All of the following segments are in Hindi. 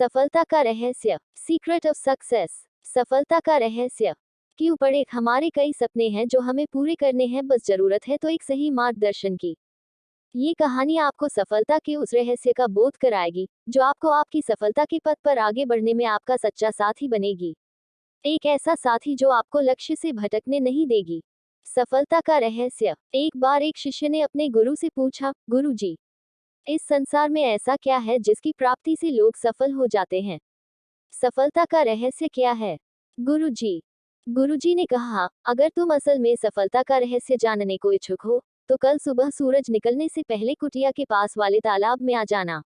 सफलता का रहस्य, सीक्रेट ऑफ सक्सेस। सफलता का रहस्य। क्यों पढ़े, हमारे कई सपने हैं जो हमें पूरे करने हैं, बस जरूरत है तो एक सही मार्गदर्शन की। ये कहानी आपको सफलता के उस रहस्य का बोध कराएगी जो आपको आपकी सफलता के पथ पर आगे बढ़ने में आपका सच्चा साथी बनेगी। एक ऐसा साथी जो आपको लक्ष्य से भटकने नहीं देगी। सफलता का रहस्य। एक बार एक शिष्य ने अपने गुरु से पूछा, गुरुजी, इस संसार में ऐसा क्या है जिसकी प्राप्ति से लोग सफल हो जाते हैं? सफलता का रहस्य क्या है? गुरुजी। गुरुजी ने कहा, अगर तुम असल में सफलता का रहस्य जानने को इच्छुक हो तो कल सुबह सूरज निकलने से पहले कुटिया के पास वाले तालाब में आ जाना।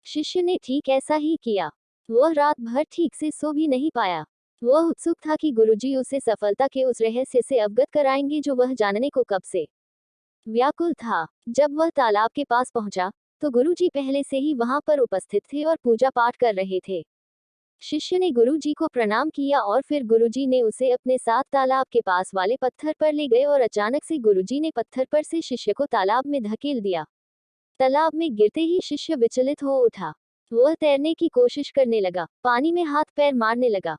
शिष्य ने ठीक ऐसा ही किया। वह रात भर ठीक से सो भी नहीं पाया। वह उत्सुक था कि गुरुजी उसे सफलता के उस रहस्य से अवगत कराएंगे जो वह जानने को कब से व्याकुल था। जब वह तालाब के पास पहुंचा तो गुरुजी पहले से ही वहां पर उपस्थित थे और पूजा पाठ कर रहे थे। शिष्य ने गुरुजी को प्रणाम किया और फिर गुरुजी ने उसे अपने साथ तालाब के पास वाले पत्थर पर ले गए और अचानक से गुरुजी ने पत्थर पर से शिष्य को तालाब में धकेल दिया। तालाब में गिरते ही शिष्य विचलित हो उठा। वह तैरने की कोशिश करने लगा, पानी में हाथ पैर मारने लगा।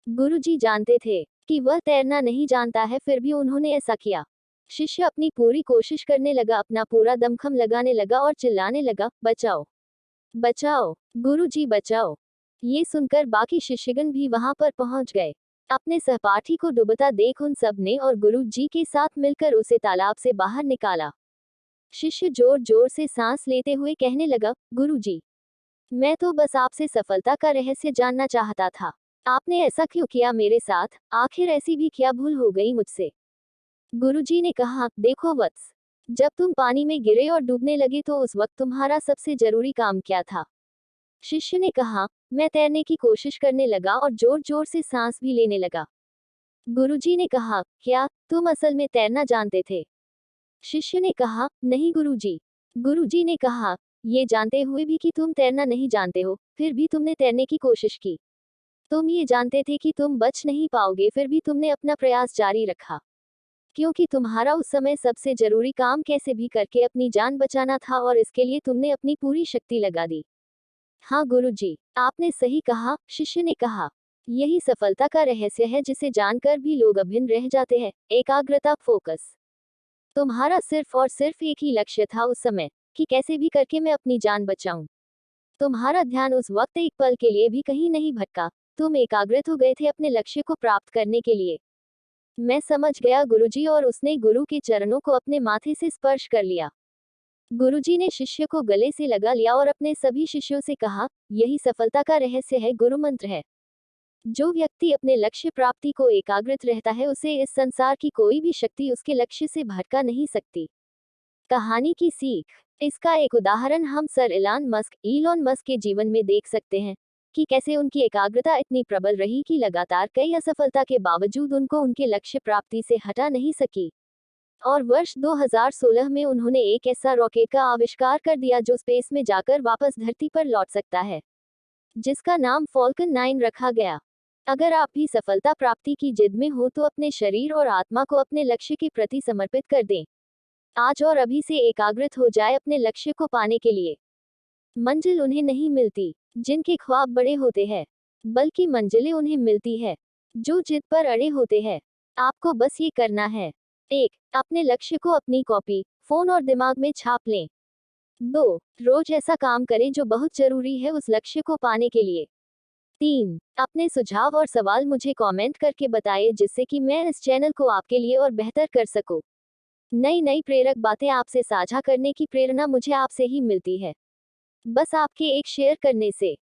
गुरुजी जानते थे कि वह तैरना नहीं जानता है, फिर भी उन्होंने ऐसा किया। शिष्य अपनी पूरी कोशिश करने लगा, अपना पूरा दमखम लगाने लगा और चिल्लाने लगा, बचाओ बचाओ, गुरुजी बचाओ। ये सुनकर बाकी शिष्यगण भी वहां पर पहुंच गए। अपने सहपाठी को डूबता देख उन सब ने और गुरुजी के साथ मिलकर उसे तालाब से बाहर निकाला। शिष्य जोर जोर से सांस लेते हुए कहने लगा, गुरुजी, मैं तो बस आपसे सफलता का रहस्य जानना चाहता था। आपने ऐसा क्यों किया मेरे साथ? आखिर ऐसी भी क्या भूल हो गई मुझसे? गुरुजी ने कहा, देखो वत्स, जब तुम पानी में गिरे और डूबने लगे तो उस वक्त तुम्हारा सबसे जरूरी काम क्या था? शिष्य ने कहा, मैं तैरने की कोशिश करने लगा और जोर जोर से सांस भी लेने लगा। गुरुजी ने कहा, क्या तुम असल में तैरना जानते थे? शिष्य ने कहा, नहीं गुरुजी। गुरुजी ने कहा, ये जानते हुए भी कि तुम तैरना नहीं जानते हो, फिर भी तुमने तैरने की कोशिश की। तुम ये जानते थे कि तुम बच नहीं पाओगे, फिर भी तुमने अपना प्रयास जारी रखा, क्योंकि तुम्हारा उस समय सबसे जरूरी काम कैसे भी करके अपनी जान बचाना था और इसके लिए तुमने अपनी पूरी शक्ति लगा दी। हाँ गुरुजी, आपने सही कहा, शिष्य ने कहा। यही सफलता का रहस्य है जिसे जानकर भी लोग अभिन्न रह जाते हैं, एकाग्रता, फोकस। तुम्हारा सिर्फ और सिर्फ एक ही लक्ष्य था उस समय, कि कैसे भी करके मैं अपनी जान बचाऊं। तुम्हारा ध्यान उस वक्त एक पल के लिए भी कहीं नहीं भटका। तुम एकाग्रित हो गए थे अपने लक्ष्य को प्राप्त करने के लिए। मैं समझ गया गुरुजी, और उसने गुरु के चरणों को अपने माथे से स्पर्श कर लिया। गुरुजी ने शिष्य को गले से लगा लिया और अपने सभी शिष्यों से कहा, यही सफलता का रहस्य है, गुरु मंत्र है। जो व्यक्ति अपने लक्ष्य प्राप्ति को एकाग्रित रहता है, उसे इस संसार की कोई भी शक्ति उसके लक्ष्य से भटका नहीं सकती। कहानी की सीख। इसका एक उदाहरण हम सर इलॉन मस्क के जीवन में देख सकते हैं कि कैसे उनकी एकाग्रता इतनी प्रबल रही कि लगातार कई असफलता के बावजूद उनको उनके लक्ष्य प्राप्ति से हटा नहीं सकी। और वर्ष 2016 में उन्होंने एक ऐसा रॉकेट का आविष्कार कर दिया जो स्पेस में जाकर वापस धरती पर लौट सकता है, जिसका नाम फॉल्कन 9 रखा गया। अगर आप भी सफलता प्राप्ति की जिद में हो तो अपने शरीर और आत्मा को अपने लक्ष्य के प्रति समर्पित कर दें। आज और अभी से एकाग्रित हो जाए अपने लक्ष्य को पाने के लिए। मंजिल उन्हें नहीं मिलती जिनके ख्वाब बड़े होते हैं, बल्कि मंजिलें उन्हें मिलती है जो जिद पर अड़े होते हैं। आपको बस ये करना है, 1. अपने लक्ष्य को अपनी कॉपी, फोन और दिमाग में छाप लें। 2. रोज ऐसा काम करें जो बहुत जरूरी है उस लक्ष्य को पाने के लिए। 3. अपने सुझाव और सवाल मुझे कमेंट करके बताएं जिससे कि मैं इस चैनल को आपके लिए और बेहतर कर सकूं। नई नई प्रेरक बातें आपसे साझा करने की प्रेरणा मुझे आपसे ही मिलती है, बस आपके एक शेयर करने से।